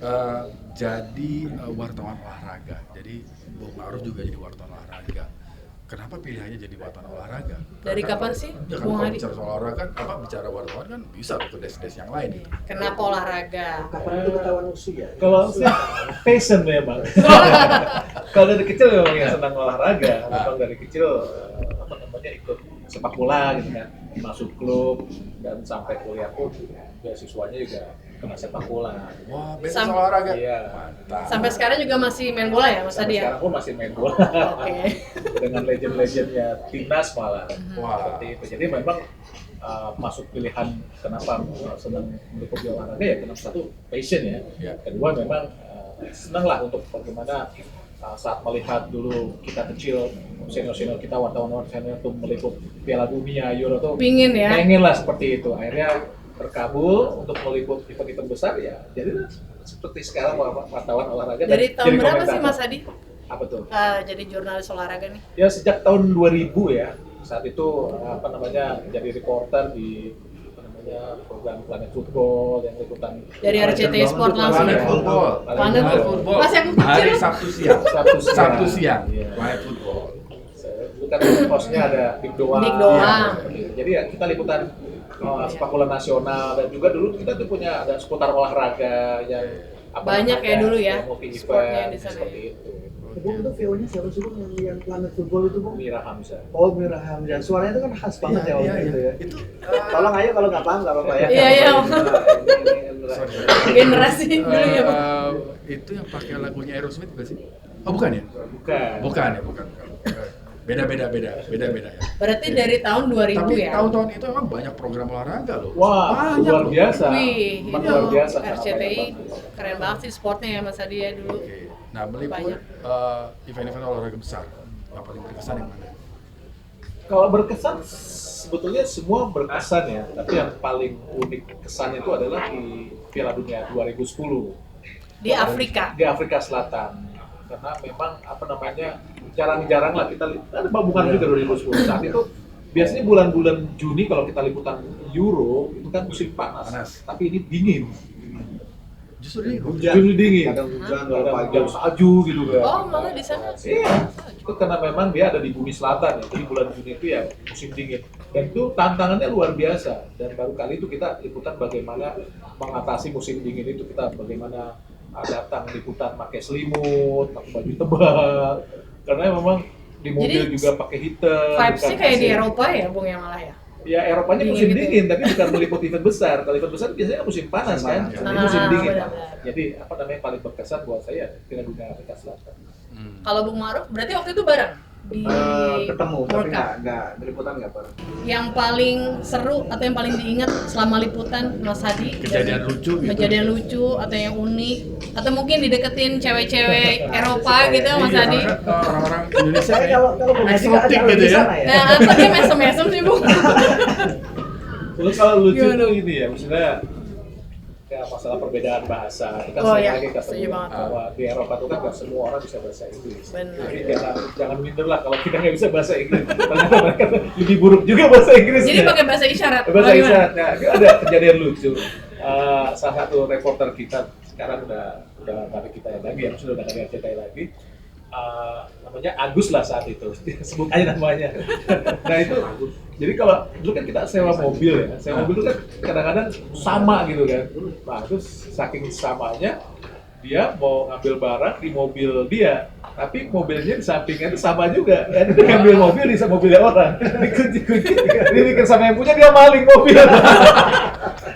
Eh, jadi wartawan olahraga. Jadi Bung Ma'ruf juga jadi wartawan olahraga. Kenapa pilihannya jadi wartawan olahraga? Dari Karena kapan kalau- sih, Ya kan Bung kalau Hadi? bicara soal olahraga kan, bicara wartawan kan bisa ke des-des yang lain gitu. Kenapa olahraga? Kapan itu ketahuan usia? Kalau sih passion memang. Kalau dari kecil memang ya senang olahraga. Memang dari kecil ikut sepak bola gitu kan, masuk klub dan sampai kuliah pun beasiswanya juga kena sepak bola. Wah, beda Sam- soal olahraga. Iya. Mantap. Sampai sekarang juga masih main bola ya Mas Sampai Adi ya? sekarang pun masih main bola Oke. dengan legend-legendnya timnas malah. Wah. Seperti itu. Jadi memang masuk pilihan kenapa senang meliput di olahraga ya karena satu passion ya. Ya. Kedua memang senang lah untuk bagaimana saat melihat dulu kita kecil senior-senior kita wartawan senior tuh meliput Piala Dunia Euro tuh Pingin ya? pengen lah seperti itu. Akhirnya terkabul untuk meliput event-event besar ya. Jadi seperti sekarang wartawan olahraga. Dari dan tahun jadi berapa komentator. sih Mas Adi Apa tuh? jadi jurnalis olahraga nih? Ya sejak tahun 2000 ya. Saat itu jadi reporter di program Planet Football yang liputan Dari RCTI Sport langsung Planet ya? Football. Planet Football. Pas yang kecil. Hari Sabtu siang. Sabtu siang. Iya. Iya. Planet Football. Itu kan hostnya ada Dik Doang. Dik Doang. Iya. Jadi ya kita liputan sepak bola nasional dan juga dulu kita tuh punya ada seputar olahraga yang Banyak ya dulu ya, multi sportnya event di sana. seperti itu. Bung itu VO-nya siapa sih Bung yang Planet Football itu Bung? Mira Hamzah. Oh Mira Hamzah, suaranya itu kan khas banget ya waktu itu ya. Itu Tolong ayo kalau nggak paham nggak apa-apa ya. Iya, iya. sorry. Generasi dulu ya Bang. Itu yang pakai lagunya Aerosmith bukan sih? Oh bukan ya? Bukan. Bukan ya, bukan. Beda ya. Berarti dari tahun 2000 Tapi ya? tahun-tahun itu emang banyak program olahraga loh. Wah, Banyak luar loh. biasa. Wih, Emang itu luar biasa. RCTI keren banget sih sportnya ya Mas Adi ya dulu. Oke. Nah, meliput Banyak. event-event olahraga besar yang paling berkesan yang mana? Kalau berkesan sebetulnya semua berkesan ya, tapi yang paling unik kesan itu adalah di Piala Dunia 2010 Di Afrika. di Afrika Selatan. Karena memang jarang-jarang lah kita ada bukan juga 2010 saat itu biasanya bulan-bulan Juni kalau kita liputan Euro itu kan musim panas. Tapi ini dingin. Justru ini Hujan. Juni dingin. Kadang hujan, Kadang kadang pagi. hujan salju gitu kan. Oh, malah di sana. Iya, itu karena memang dia ada di bumi selatan ya, jadi bulan Juni itu ya musim dingin. Dan itu tantangannya luar biasa. Dan baru kali itu kita liputan bagaimana mengatasi musim dingin itu, kita bagaimana datang liputan pakai selimut, pakai baju tebal. Karena memang di mobil Jadi, juga pakai heater. Vibes-nya kayak di AC. Eropa ya Bung ya malah ya? Ya Eropanya Dingin musim gitu dingin, tapi bukan meliput event besar. Kalau event besar biasanya musim panas kan, Musim ini musim dingin. benar-benar. Jadi paling berkesan buat saya Piala Dunia Afrika Selatan. Kalau Bung Ma'ruf berarti waktu itu bareng di ketemu tapi World Cup. nggak liputan nggak bareng. Yang paling seru atau yang paling diingat selama liputan Mas Hadi? Kejadian lucu gitu. Kejadian lucu atau yang unik atau mungkin dideketin cewek-cewek Eropa gitu Mas Iya, Hadi? karena kan orang-orang Indonesia Saya kalau Bung Hadi nggak eksotik ada gitu di ya. sana ya. Nah, apa dia mesem-mesem sih Bung? Terus kalau lucu Gimana? tuh ini ya, maksudnya kayak masalah perbedaan bahasa. Kita Oh, sering iya. lagi Setuju ketemu banget. bahwa di Eropa tuh kan nggak semua orang bisa bahasa Inggris. Benar. Jadi jangan minder lah kalau kita nggak bisa bahasa Inggris. Ternyata mereka lebih buruk juga bahasa Inggris. Jadi pakai bahasa isyarat. bahasa Apa gimana? isyarat. Nah, itu ada kejadian lucu. Salah satu reporter kita sekarang udah nggak ada kita lagi, ya sudah nggak ada RCTI lagi. Namanya Agus lah saat itu, sebut aja namanya. Nah itu, jadi kalau dulu kan kita sewa mobil ya, sewa mobil itu kan kadang-kadang sama gitu kan. Nah terus saking samanya, dia mau ngambil barang di mobil dia, tapi mobilnya di sampingnya itu sama juga. Kan dia ngambil mobil di mobilnya orang, dikunci-kunci, dia pikir sama yang punya dia maling mobil.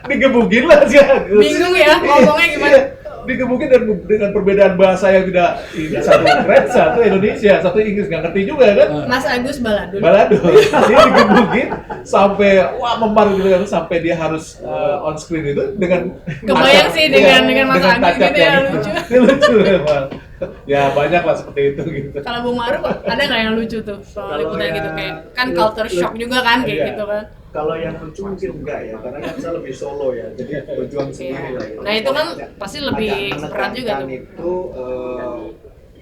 Digebukin lah si Agus. Bingung ya ngomongnya gimana? Digebukin dengan perbedaan bahasa yang tidak ini, satu keren, satu Indonesia, satu Inggris, nggak ngerti juga kan. Mas Agus Baladun. Balado, dia digebukin sampai wah memar gitu kan, sampai dia harus on screen itu dengan Kebayang sih dengan Mas Agus kaca gitu ya, yang lucu. lucu memang. Ya banyak lah seperti itu gitu. Kalau Bung Ma'ruf ada nggak yang lucu tuh soal Kalau liputan yang gitu kayak kan culture shock juga kan kayak Iya. gitu kan. Kalau yang lucu mungkin enggak ya, karena kan saya lebih solo ya, jadi berjuang sendiri lah. Gitu. Nah, itu kan pasti lebih Agak berat juga tuh. menekankan itu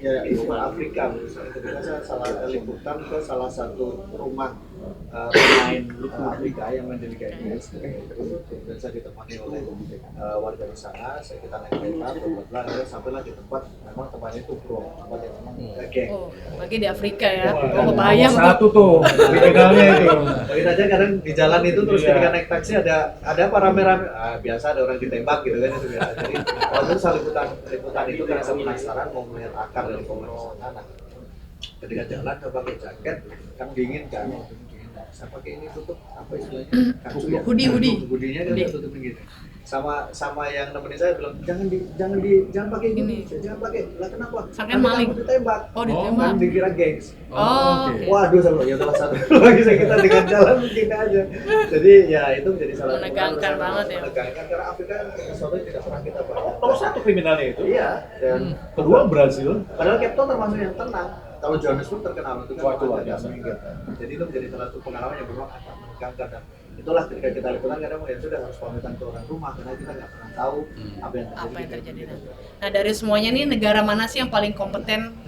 ya itu Afrika misalnya. Ketika saya liputan ke salah satu rumah pemain Afrika yang main di Liga Inggris dan saya ditemani oleh warga di sana. Kita naik kereta, bla sampailah di tempat memang tempatnya itu tempat yang memang geng. Oh, lagi di Afrika ya. Wah, Oh, kebayang tuh. satu tuh kriminalnya itu. Kita aja kadang di jalan itu terus ketika naik taksi ada apa rame-rame, biasa ada orang ditembak gitu kan itu biasa. Jadi waktu itu saya liputan itu karena saya penasaran mau melihat akar dari komunitas sana. Ketika jalan saya pakai jaket kan dingin kan, saya pakai ini tutup apa istilahnya kacu ya, hoodie-nya kan tutup begini. Sama yang nemenin saya bilang jangan pakai gini, jangan pakai. Lah kenapa? Sangka maling. Kamu ditembak. Oh, ditembak. Kan dikira gengs. Oh, oke. Waduh, saya bilang ya salah satu lagi saya kita dengan jalan mungkin aja. Jadi ya itu menjadi salah satu Menegangkan banget ya. menegangkan karena Afrika sesuatu yang tidak pernah kita bahas. Nomor satu kriminalnya itu. Iya, dan Kedua Brazil. padahal Cape Town termasuk yang tenang. Kalau Johannesburg terkenal itu kan Wah, itu luar agak biasa. minggir. Jadi itu menjadi salah satu pengalaman yang memang akan menegangkan dan itulah ketika kita liputan kadang ya sudah harus pamitan ke orang rumah karena kita nggak pernah tahu apa yang terjadi nanti. Nah, dari semuanya nih negara mana sih yang paling kompeten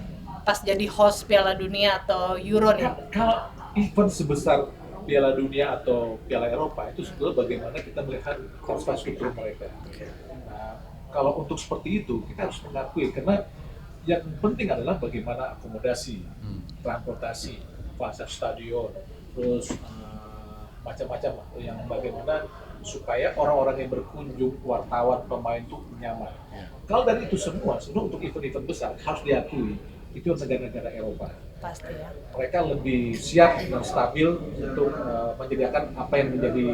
pas jadi host Piala Dunia atau Euro nih? Kalau event sebesar Piala Dunia atau Piala Eropa itu sebetulnya bagaimana kita melihat infrastruktur mereka. Nah, kalau untuk seperti itu kita harus mengakui karena yang penting adalah bagaimana akomodasi, transportasi, fasilitas stadion, terus macam-macam yang bagaimana supaya orang-orang yang berkunjung, wartawan, pemain itu nyaman. Kalau dari itu semua, sebelum untuk event-event besar harus diakui itu negara-negara Eropa. Pasti ya. Mereka lebih siap dan stabil untuk menyediakan apa yang menjadi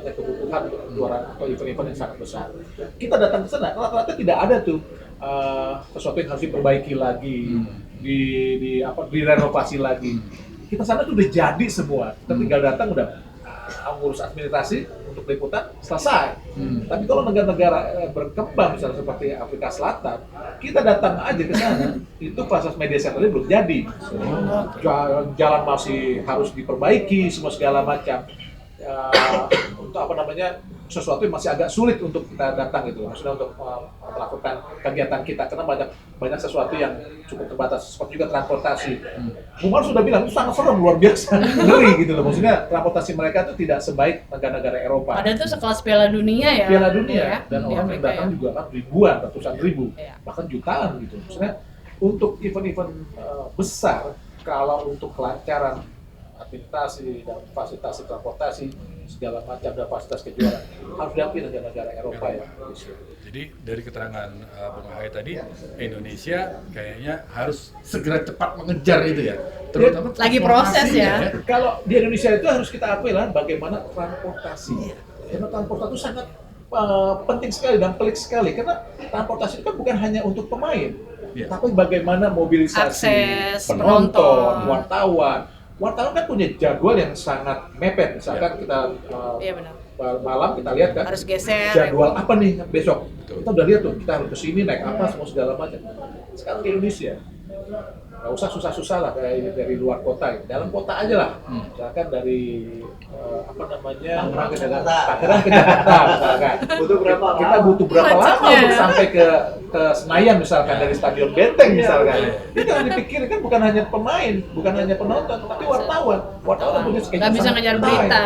kebutuhan kejuaraan atau event-event yang sangat besar. Kita datang ke sana, rata-rata tidak ada tuh sesuatu yang harus diperbaiki lagi, direnovasi lagi. Kita sana tuh udah jadi semua. Kita tinggal datang udah ngurus administrasi untuk liputan selesai. Tapi kalau negara-negara berkembang misalnya seperti Afrika Selatan, kita datang aja ke sana, itu fasilitas media centernya belum jadi. Jalan masih harus diperbaiki, semua segala macam. Untuk sesuatu yang masih agak sulit untuk kita datang gitu, maksudnya untuk melakukan kegiatan kita karena banyak sesuatu yang cukup terbatas, seperti juga transportasi. Umar sudah bilang itu sangat serem, luar biasa, ngeri gitu loh, maksudnya transportasi mereka itu tidak sebaik negara-negara Eropa. Padahal itu sekelas Piala Dunia ya. Piala Dunia ya, dan di orang yang Afrika datang ya. juga kan ribuan, ratusan ribu, Iya. bahkan jutaan gitu. Maksudnya untuk event-event besar, kalau untuk kelancaran administrasi dan fasilitasi transportasi segala macam dan fasilitas kejuaraan harus diakui negara-negara Eropa ya. Jadi dari keterangan Bung Ahai tadi, Indonesia kayaknya harus segera cepat mengejar itu ya, terutama Lagi proses ya. Kalau di Indonesia itu harus kita akui lah bagaimana transportasi. Karena transportasi itu sangat penting sekali dan pelik sekali karena transportasi itu kan bukan hanya untuk pemain, tapi bagaimana mobilisasi Akses, penonton, wartawan kan punya jadwal yang sangat mepet. Misalkan kita Iya benar. malam kita lihat kan Harus geser. jadwal apa nih besok. Betul. Kita udah lihat tuh, kita harus kesini naik apa semua segala macam. Sekarang di Indonesia nggak usah susah-susah lah kayak dari luar kota, gitu. Dalam kota aja lah. Misalkan dari Tangerang ke Jakarta. Tangerang ke Jakarta misalkan. Butuh berapa lama? Kita butuh berapa lama Macetnya. untuk sampai ke Senayan misalkan dari Stadion Benteng misalkan. Itu yang dipikirin kan bukan hanya pemain, bukan hanya penonton, tapi wartawan. Wartawan punya schedule Nggak bisa sangat ngejar tight. berita.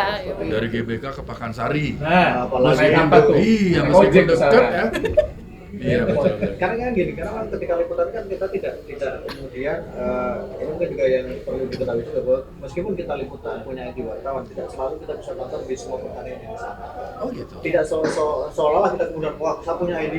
dari GBK ke Pakansari. Nah, Apalagi naik apa tuh? Iya, Naik meskipun ojek dekat misalkan. ya. Iya betul. Karena kan gini, karena kan ketika liputan kan kita tidak kemudian ini mungkin juga yang perlu diketahui juga bahwa meskipun kita liputan punya ID wartawan, tidak selalu kita bisa nonton di semua pertandingan yang sama. Oh gitu. Tidak seolah-olah kita kemudian wah saya punya ID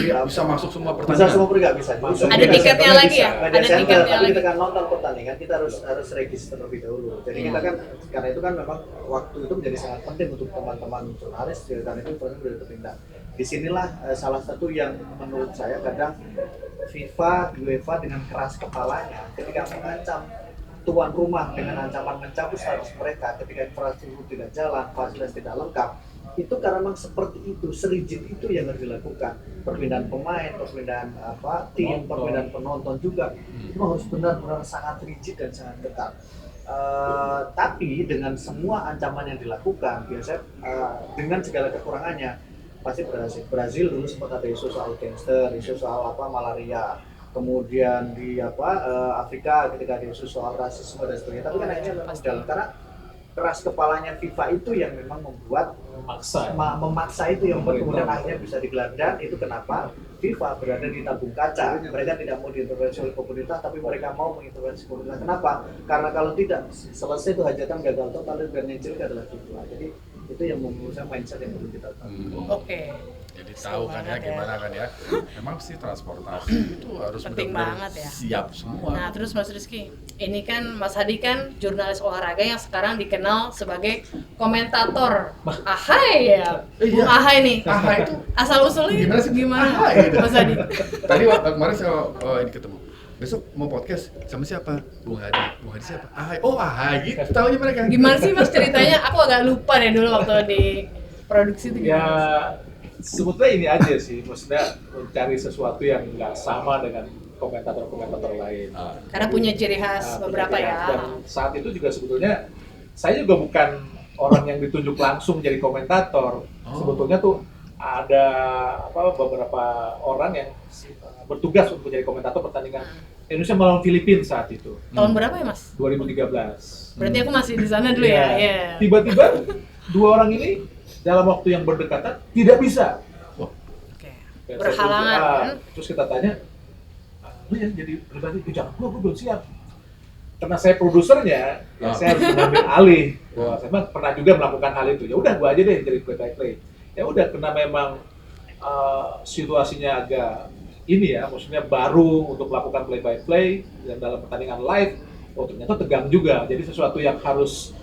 apa? Bisa masuk semua Bisa pertandingan. semua pergi nggak bisa. Justru Ada kita tiketnya bisa. lagi ya? Media Ada center, tiketnya tapi lagi. kita kan nonton pertandingan kita harus register terlebih dahulu. Jadi kita kan karena itu kan memang waktu itu menjadi sangat penting untuk teman-teman jurnalis karena itu proses sudah terpindah. Disinilah salah satu yang menurut saya kadang FIFA, UEFA dengan keras kepalanya ketika mengancam tuan rumah dengan ancaman mencabut status mereka ketika infrastruktur tidak jalan, fasilitas tidak lengkap. Itu karena memang seperti itu, serigid itu yang harus dilakukan. Perpindahan pemain, perpindahan tim, perpindahan penonton juga. Itu harus benar-benar sangat rigid dan sangat ketat. Tapi dengan semua ancaman yang dilakukan, biasanya dengan segala kekurangannya, pasti berhasil. Brazil dulu sempat ada isu soal gangster, isu soal malaria. kemudian di Afrika ketika diusus soal rasisme dan sebagainya. Tapi kan akhirnya memang Pasti. jalan karena keras kepalanya FIFA itu yang memang membuat memaksa itu yang membuat kemudian akhirnya bisa digelar, dan itu kenapa FIFA berada di tabung kaca. Mereka tidak mau diintervensi oleh pemerintah, tapi mereka mau mengintervensi pemerintah. Kenapa? Karena kalau tidak selesai itu hajatan gagal total, dan yang jelek adalah FIFA. Jadi itu yang menurut saya mindset yang perlu kita tahu. Oke. Jadi tahu kan ya Banget ya. gimana kan ya. Memang sih transportasi itu harus Penting benar-benar banget ya. siap semua. Nah, terus Mas Rizky, ini kan Mas Hadi kan jurnalis olahraga yang sekarang dikenal sebagai komentator. Ahai ya, Iya. Bung Ahai nih. Ahai itu Asal usulnya gimana sih? gimana? Ahai gitu. Mas Hadi. Tadi kemarin saya ini ketemu. Besok mau podcast sama siapa? Bung Hadi. Bung Hadi siapa? Ahai. Oh Ahai gitu. Tahunya mereka. Gimana sih Mas ceritanya? Aku agak lupa deh dulu waktu di produksi itu Ya gimana? sebetulnya ini aja sih, maksudnya mencari sesuatu yang nggak sama dengan komentator-komentator lain. Karena punya ciri khas Nah, beberapa punya ya. ciri khas. Dan saat itu juga sebetulnya saya juga bukan orang yang ditunjuk langsung jadi komentator. Oh. Sebetulnya tuh ada beberapa orang yang bertugas untuk menjadi komentator pertandingan Indonesia melawan Filipina saat itu, Tahun berapa ya Mas? 2013. Berarti aku masih di sana dulu ya. Iya. Tiba-tiba dua orang ini dalam waktu yang berdekatan tidak bisa. Oke. Dan Berhalangan kan? terus kita tanya, lu ya jadi pribadi, jangan gua belum siap. Karena saya produsernya, ya saya harus mengambil alih. Wah, saya memang pernah juga melakukan hal itu. Ya udah gua aja deh jadi play by play. Ya udah, karena memang situasinya agak ini ya, maksudnya baru untuk melakukan play by play dan dalam pertandingan live, oh ternyata tegang juga. Jadi sesuatu yang harus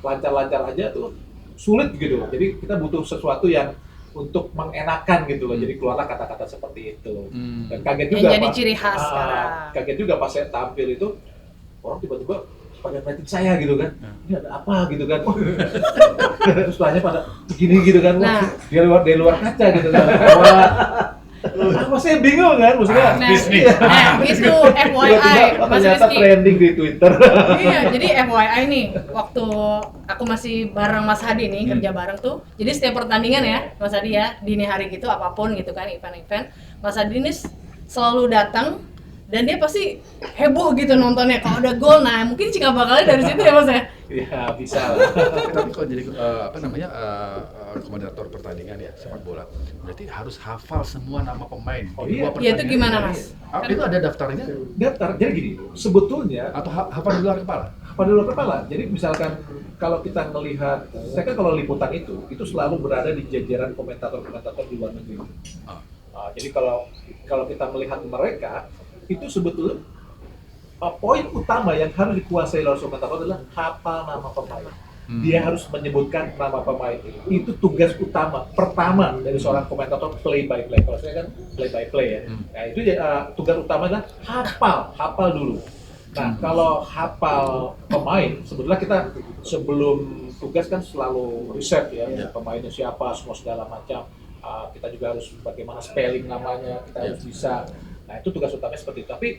lancar-lancar aja tuh sulit gitu. Jadi kita butuh sesuatu yang untuk mengenakan gitu loh. Jadi keluarlah kata-kata seperti itu. Dan kaget Yang juga jadi ciri khas sekarang. kaget juga pas saya tampil itu, orang tiba-tiba pada ngeliatin saya gitu kan. Ini ada apa gitu kan. Terus tanya pada begini gitu kan. Wah, Nah. dari luar kaca gitu kan. Apa saya bingung kan, maksudnya Nah, Disney. itu FYI, tiba-tiba Mas ternyata Rizky. trending di Twitter. Iya, jadi FYI nih, waktu aku masih bareng Mas Hadi nih, kerja bareng tuh. Jadi setiap pertandingan ya, Mas Hadi ya, dini hari gitu, apapun gitu kan, event-event, Mas Hadi ini selalu datang, dan dia pasti heboh gitu nontonnya. Kalau ada gol, nah mungkin cikal bakalnya dari situ ya Mas ya? Ya bisa lah. Tapi kalau jadi komentator pertandingan ya sepak bola, berarti harus hafal semua nama pemain Oh, di iya. dua Iya, itu pertandingan. gimana Mas? Itu ada daftarnya Daftar, jadi gini, sebetulnya atau hafal di luar kepala? pada luar kepala. Jadi misalkan kalau kita melihat, saya kan kalau liputan itu selalu berada di jajaran komentator-komentator di luar negeri. Ah. Jadi kalau kita melihat mereka, itu sebetulnya poin utama yang harus dikuasai oleh komentator adalah hafal nama pemain. Dia harus menyebutkan nama pemain. Itu tugas utama pertama dari seorang komentator play by play. Kalau saya kan play by play ya. Nah itu tugas utama adalah hafal dulu. Nah kalau hafal pemain, sebetulnya kita sebelum tugas kan selalu riset ya, pemainnya siapa, semua segala macam. Kita juga harus bagaimana spelling namanya, kita harus bisa. Nah itu tugas utamanya seperti itu. Tapi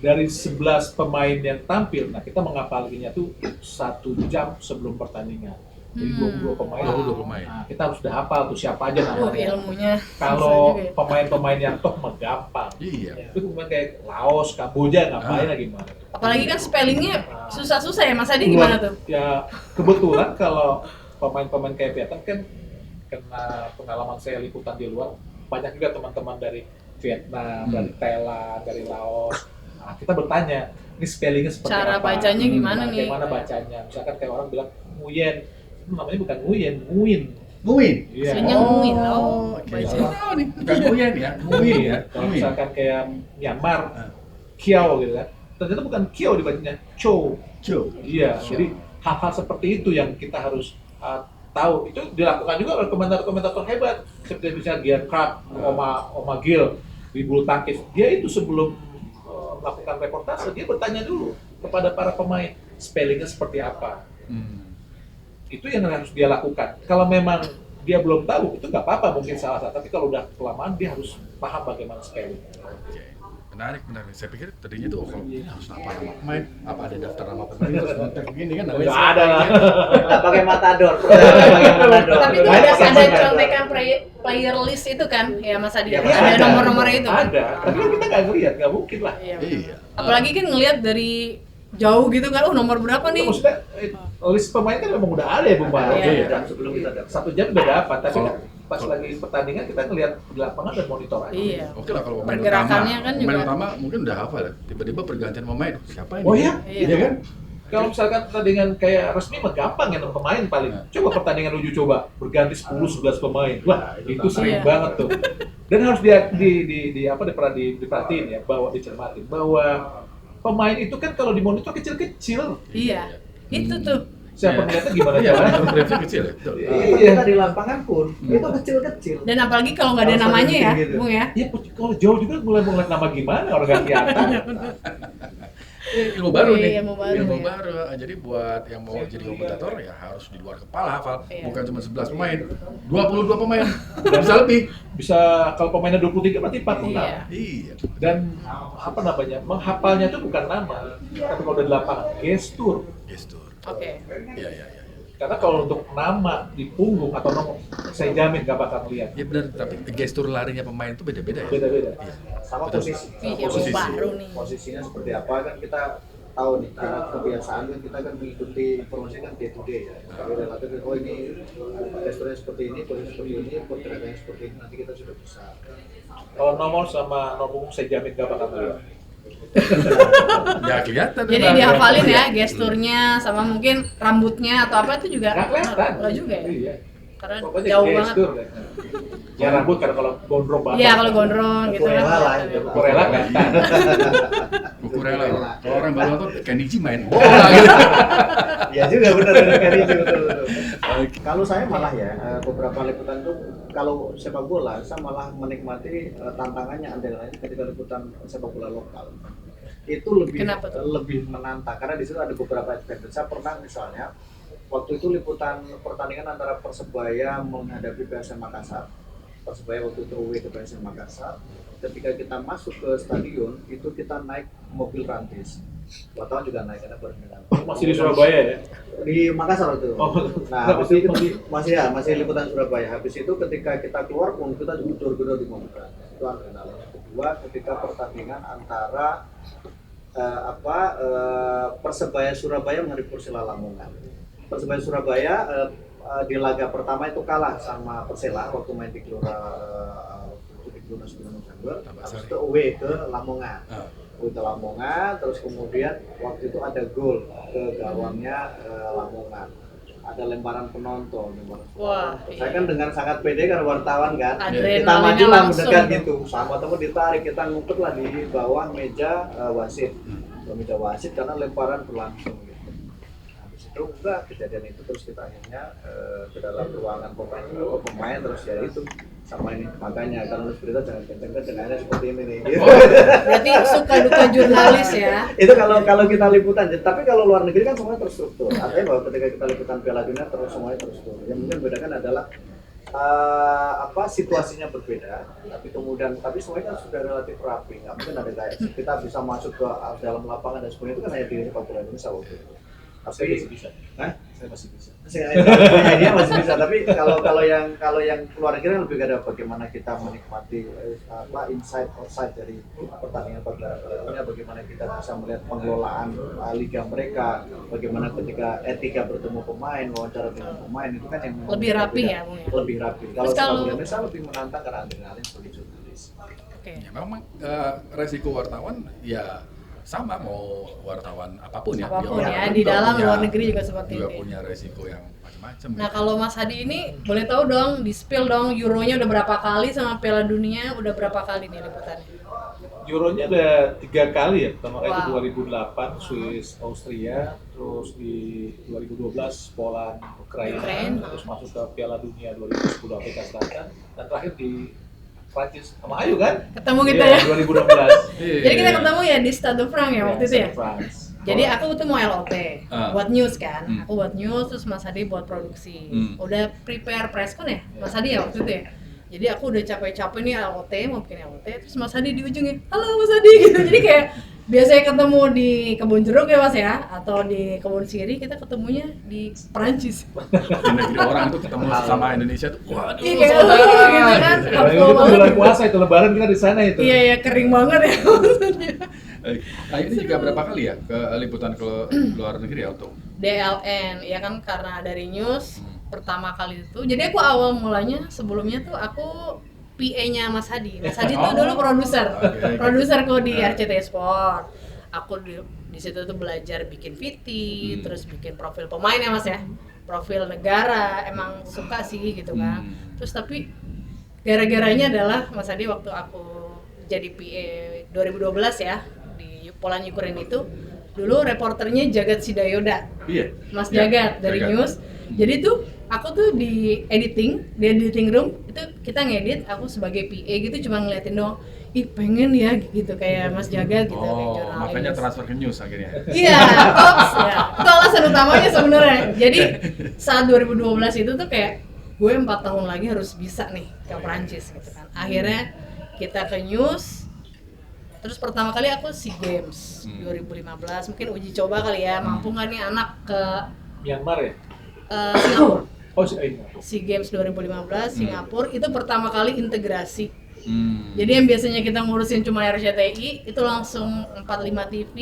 dari 11 pemain yang tampil, nah kita menghafalinya tuh 1 jam sebelum pertandingan. Jadi 22 pemain. 22 pemain. Nah, kita harus udah hafal tuh siapa aja namanya. Ilmunya Kalau susah juga ya. pemain-pemain yang top mah gampang. Iya. Itu pemain kayak Laos, Kamboja ngapain lagi gimana? Apalagi kan spellingnya susah-susah ya, Mas Hadi gimana tuh? Ya kebetulan kalau pemain-pemain kayak Vietnam kan karena pengalaman saya liputan di luar, banyak juga teman-teman dari Vietnam, dari Thailand, dari Laos. Nah, kita bertanya, ini spellingnya seperti Cara apa? bacanya gimana nih? Bagaimana bacanya? Misalkan kayak orang bilang Nguyen, namanya bukan Nguyen, Nguyen. Muin. Iya. Aslinya Nguyen loh. Oke. Bacanya. Tahu nih, bukan Muin ya. Nguyen ya. Kalau Nguyen. misalkan kayak Myanmar, Kiao gitu kan. Ternyata bukan Kiao dibacanya, Chow. Cho. Iya, jadi hal-hal seperti itu yang kita harus tahu. Itu dilakukan juga oleh komentator-komentator hebat seperti misalnya Gian Krab, Oma Gil di bulu tangkis. Dia itu sebelum melakukan reportase, dia bertanya dulu kepada para pemain spellingnya seperti apa. Itu yang harus dia lakukan. Kalau memang dia belum tahu, itu nggak apa-apa, mungkin salah. Tapi kalau udah kelamaan, dia harus paham bagaimana spelling. Oke. Menarik. Saya pikir tadinya tuh kalau ini harus apa nama pemain, apa ada daftar nama pemain terus nonton begini kan namanya. Nggak ada lah. Kita pakai matador. Pakai matador. Tapi itu Banyak ada yang contekan player list itu kan ya Mas Adi. Ya, Ada nomor-nomornya itu. Kan? Ada. Tapi kan kita nggak ngeliat, nggak mungkin lah. Iya. Iya. Apalagi kan ngelihat dari jauh gitu kan, nomor berapa nih? Maksudnya list pemain kan memang udah ada ya Bung Pak. Iya. Dan sebelum kita dapat. 1 jam udah dapat, tapi Kalau- kan pas lagi pertandingan kita ngeliat di lapangan dan monitor aja. Iya. Oke lah kalau pemain Pergerakannya utama, kan pemain juga. utama mungkin udah hafal ya. Tiba-tiba pergantian pemain, siapa ini? Oh iya? Iya. Iya kan? Kalau misalkan pertandingan kayak resmi mah gampang ya 6 pemain paling. Coba pertandingan uji coba berganti 10-11 pemain. Wah, itu sering Iya. banget tuh. Dan harus diperhatiin ya, bahwa dicermatin bahwa pemain itu kan kalau dimonitor kecil-kecil. Iya. Itu tuh. Siapa ngeliatnya gimana Iya, caranya? benar preventif kecil ya. Betul. Iya. Kita di lapangan pun itu kecil-kecil. Dan apalagi kalau nggak ada Harus namanya ya, gitu. Bung ya. Ya kalau jauh juga mulai ngeliat nama gimana orang nggak kelihatan. Ilmu baru nih. Iya, ilmu baru, ya. baru. Jadi buat yang mau jadi komentator ya harus di luar kepala hafal. Iya. Bukan cuma 11 pemain, 22 pemain. Bisa lebih. Bisa kalau pemainnya 23 berarti 40. Iya. Iya. Dan apa namanya, menghafalnya itu bukan nama, tapi kalau udah di lapangan gestur. Gestur. Oke. Iya, iya, iya. Karena kalau untuk nama di punggung atau nomor, saya jamin gak bakal lihat. Ya benar, tapi gestur larinya pemain itu beda-beda ya. Beda-beda. Iya. Sama Betul. posisi. Ih, yang Posisi. baru nih. Posisinya seperti apa kan kita tahu nih, karena kebiasaan kan kita kan mengikuti informasi kan day to day ya. Tapi relatif oh ini gesturnya seperti ini, posisi seperti ini, pergerakannya seperti ini, nanti kita sudah bisa. Kalau nomor sama nomor punggung saya jamin gak bakal lihat. Ya kelihatan. Jadi memang. dihafalin ya Iya. gesturnya sama mungkin rambutnya atau apa itu juga Gak kelihatan. nggak juga ya. Iya. Karena Pokoknya jauh banget. gestur. Ya rambut kan kalau gondrong banget. Iya kalau gondrong gitu kan. Kurela lah, kelihatan. itu. Kurela kelihatan. Kukurela. Kalau orang baru nonton Kenichi main bola gitu. Ya juga benar kayak itu betul. Kalau saya malah ya beberapa liputan tuh kalau sepak bola saya malah menikmati tantangannya andalannya ketika liputan sepak bola lokal. Itu Kenapa tuh? lebih menantang karena di situ ada beberapa advantage. Saya pernah misalnya waktu itu liputan pertandingan antara Persebaya menghadapi PSM Makassar. Persebaya waktu itu away ke PSM Makassar. Ketika kita masuk ke stadion itu kita naik mobil rantis. Wartawan juga naik karena berminat. Masih di Surabaya ya? Di Makassar itu. Oh, Nah, habis itu masih liputan Surabaya. Habis itu ketika kita keluar pun kita gedor-gedor di mobil rantis. Itu adrenalin. Kedua, ketika pertandingan antara Persebaya Surabaya menghadapi Persela Lamongan. Persebaya Surabaya di laga pertama itu kalah sama Persela waktu main di Gelora 9 November. Habis itu away ke Lamongan. Away ke Lamongan, terus kemudian waktu itu ada gol ke gawangnya Lamongan. Ada lemparan penonton. Wah, Saya iya. kan dengan sangat pede kan wartawan kan. Adrenalinnya Kita maju lah langsung mendekat tuh. gitu. Sama teman ditarik, kita ngumpet lah di bawah meja wasit. Meja wasit karena lemparan berlangsung gitu. Habis itu enggak kejadian itu terus kita akhirnya ke dalam ruangan pemain terus ya itu sama ini makanya kalau nulis berita jangan kenceng-kenceng seperti ini nih. Gitu. Berarti suka duka jurnalis ya. Itu kalau kita liputan, tapi kalau luar negeri kan semuanya terstruktur. Artinya bahwa ketika kita liputan Piala Dunia terus semuanya terstruktur. Yang mungkin bedakan adalah situasinya berbeda, tapi semuanya kan sudah relatif rapi. Nggak mungkin ada kayak kita bisa masuk ke dalam lapangan dan sebagainya itu kan hanya di sepak bola Indonesia waktu itu. Saya masih bisa. Hah? Saya masih bisa. Dia masih bisa, tapi kalau yang luar negeri kan lebih ada bagaimana kita menikmati inside outside dari pertandingan pagelaran, bagaimana kita bisa melihat pengelolaan liga mereka, bagaimana ketika etika bertemu pemain, wawancara dengan pemain itu kan yang Lebih rapi ya, Bung ya? Lebih rapi. Kalau Terus sepak kalau- bola Indonesia lebih menantang karena adrenalin sebagai jurnalis. Oke. Ya memang resiko wartawan ya sama mau wartawan apapun ya. Apapun Dia ya, orang di juga dalam punya- luar negeri juga seperti juga ini. punya resiko yang macam-macam. Nah gitu. kalau Mas Hadi ini boleh tahu dong, di spill dong Euronya udah berapa kali sama Piala Dunia udah berapa kali nih liputannya? Euronya ada 3 kali ya. Pertama kali itu Wow. 2008 Swiss Austria, terus di 2012 Poland Ukraina, terus masuk ke Piala Dunia 2010 Afrika Selatan, dan terakhir di Prancis sama Ayu kan? Ketemu gitu Iya, ya? 2016. Iya. Jadi kita ketemu ya di Stade de France ya waktu itu ya? France. Jadi aku tuh mau LOT, buat news kan, aku buat news terus Mas Hadi buat produksi. Hmm. Udah prepare press con ya, Mas Hadi ya waktu itu ya. Jadi aku udah capek-capek nih LOT, mau bikin LOT, terus Mas Hadi di ujungnya, halo Mas Hadi gitu. Jadi kayak biasanya ketemu di kebun jeruk ya Mas ya, atau di kebun siri, kita ketemunya di Perancis. Di negeri orang itu ketemu sama Indonesia tuh, waduh Iya kayak saudara gitu kan, gitu. Nah, Afro itu bulan banget. puasa itu lebaran kita di sana itu. Iya, kering banget ya maksudnya. Nah ini juga berapa kali ya ke liputan ke luar negeri ya untuk DLN, ya kan karena dari news pertama kali itu. Jadi aku awal mulanya sebelumnya tuh aku PA-nya Mas Hadi. Mas Hadi tuh Oh. dulu produser. Oke. Produserku di Nah. RCTI Sport. Aku di situ tuh belajar bikin VT, terus bikin profil pemain ya Mas ya. Profil negara, emang suka sih gitu kan. Terus tapi gara-garanya adalah Mas Hadi waktu aku jadi PA 2012 ya di Polan Ukraine itu, dulu reporternya Jagat Sidayoda. iya Mas Ya, Jagat dari Jagat. news. Jadi tuh aku tuh di editing room itu kita ngedit, aku sebagai PA gitu cuma ngeliatin doang. Ih pengen ya gitu kayak Mas Jagat gitu kayak Oh, jurnalis. makanya transfer ke news akhirnya. Iya, ops ya. Itu alasan utamanya sebenarnya. Jadi saat 2012 itu tuh kayak gue 4 tahun lagi harus bisa nih ke Perancis gitu kan. Akhirnya kita ke news. Terus pertama kali aku SEA Games 2015, mungkin uji coba kali ya, mampu nggak nih anak ke Myanmar ya? Singapura. Oh, ini. SEA Games 2015 Singapura itu pertama kali integrasi. Hmm. Jadi yang biasanya kita ngurusin cuma RCTI itu langsung 45 TV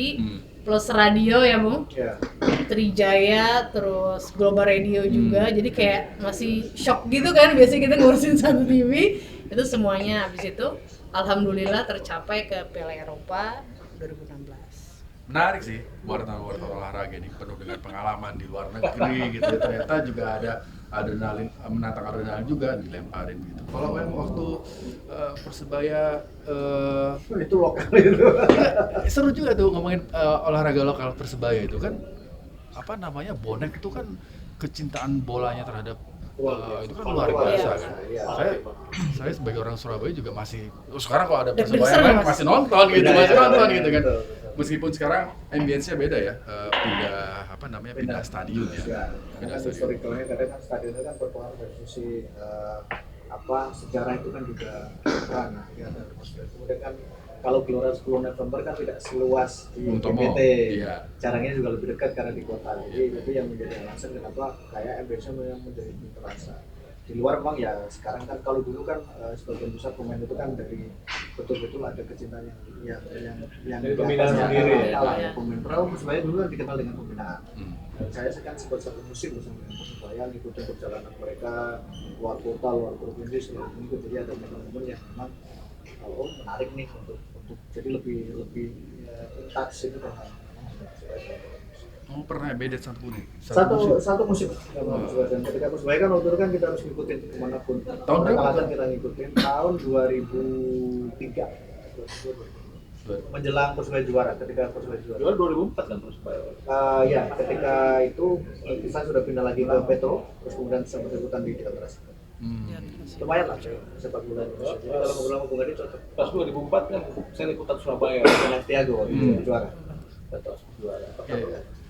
plus radio ya Bung. Ya. Trijaya terus Global Radio juga. Jadi kayak masih shock gitu kan, biasanya kita ngurusin satu TV. Itu semuanya habis itu alhamdulillah tercapai ke Piala Eropa 2016. Menarik sih wartawan olahraga ini, penuh dengan pengalaman di luar negeri gitu. Ternyata juga ada adrenalin, menantang adrenalin juga dilemparin gitu. Kalau yang waktu Persebaya Itu lokal itu. seru juga tuh ngomongin olahraga lokal Persebaya itu kan apa namanya, bonek itu kan kecintaan bolanya terhadap itu kan luar biasa kan. Iya. Saya sebagai orang Surabaya juga masih sekarang kalau ada Deg-degan Persebaya main Mas. masih nonton gitu, Iya, masih iya, nonton iya, gitu kan. betul. Meskipun sekarang ambience-nya beda ya, pindah stadion ya. Ya, Pindah kan stadion. historicalnya kadang kan stadion itu kan berpengaruh dari sisi sejarah itu kan juga kan ya, dan kemudian kan kalau Gelora 10 November kan tidak seluas di Bung Tomo, GBT, iya. jaraknya juga lebih dekat karena di kota, jadi itu yang menjadi alasan kenapa kayak ambience yang menjadi terasa. Di luar memang ya sekarang kan kalau dulu kan sebagian besar pemain itu kan dari betul-betul ada kecintaan yang Dari di pembinaan atasnya sendiri ya? lokal Iya. pemain perahu sebenarnya dulu kan dikenal dengan pembinaan. Hmm. Dan saya kan sempat satu musim bersama dengan Persebaya ngikutin perjalanan mereka luar kota, luar provinsi, seluruh minggu, jadi ada momen-momen yang memang menarik nih untuk jadi lebih touch itu kan. Oh, pernah beda satu nih. Satu musim sama Persebaya, dan ketika Persebaya kan waktu itu kan kita harus ngikutin kemanapun. Tahun berapa Kalahkan tuh? kita ngikutin tahun 2003 menjelang Persebaya juara, ketika Persebaya juara. Juara 2004 kan Persebaya. Ya, ketika itu kita sudah pindah lagi ke Petro, terus kemudian sempat ikutan di Deltras. Lumayan lah sepak bola Indonesia. Jadi kalau ngobrol sama Bung Adi cocok. Pas 2004 kan saya ikutan Surabaya. Dengan Tiago waktu itu juara. Betul, juara. Iya.